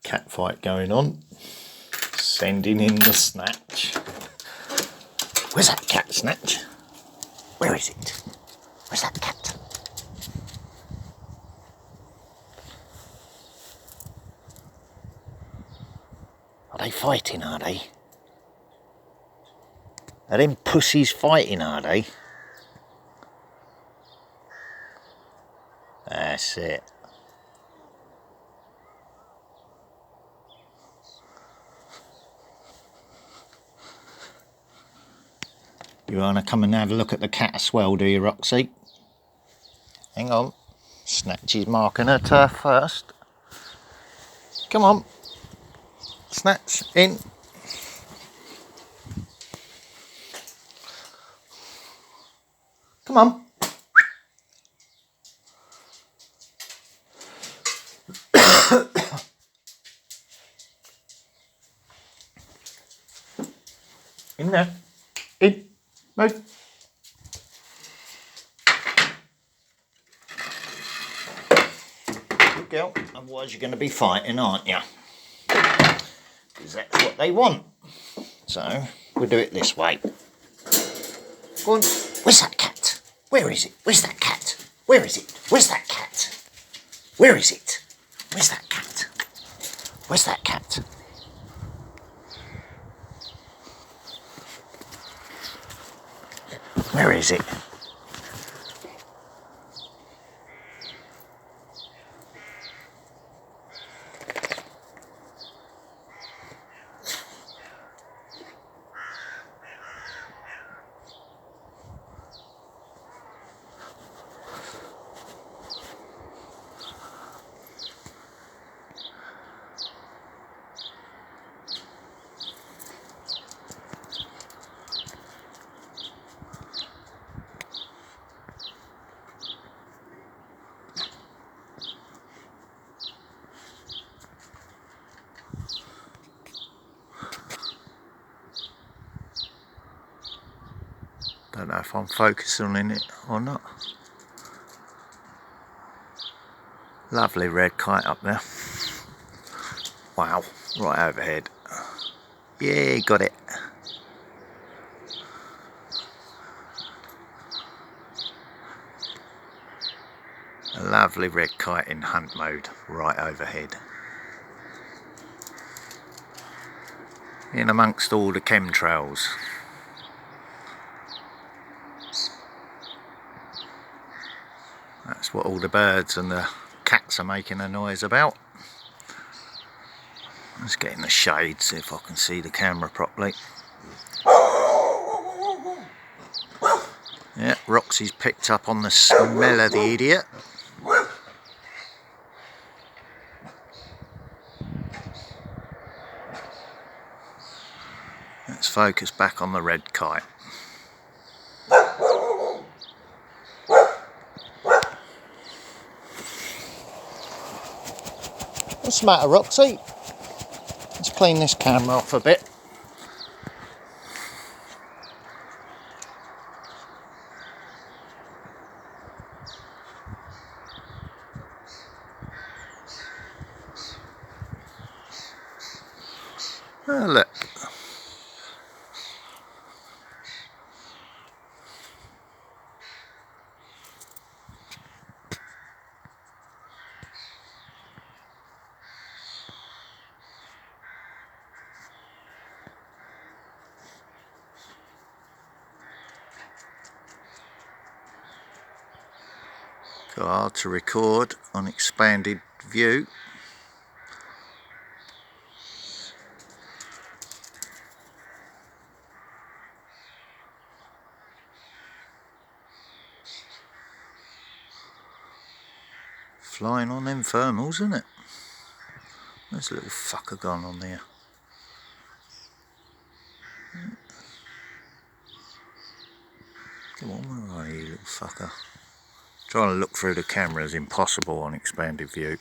cat fight going on. Sending in the Snatch. Where's that cat, Snatch? Where is it? Where's that cat? Are they fighting, are they? Are them pussies fighting, are they? That's it. You want to come and have a look at the cat as well, do you, Roxy? Hang on. Snatch is marking her turf first. Come on. Snatch, in. Come on. In there. In. Move. Good girl. Otherwise you're going to be fighting, aren't you? Because that's what they want. So we'll do it this way. Go on. Where's that cat? Where is it? Where's that cat? Where is it? Where's that cat? Where is it? Where's that cat? Where's that cat? Where is it? Don't know if I'm focusing on it or not. Lovely red kite up there. Wow, right overhead. Yeah, got it. A lovely red kite in hunt mode, right overhead. In amongst all the chemtrails. That's what all the birds and the cats are making a noise about. Let's get in the shade, see if I can see the camera properly. Yeah, Roxy's picked up on the smell of the idiot. Let's focus back on the red kite. What's the matter, Roxy? Let's clean this camera off a bit. Oh, look. Hard to record on expanded view. Flying on them thermals, isn't it? There's a little fucker gone on there. Come on, where are you, little fucker? Trying to look through the camera is impossible on expanded view.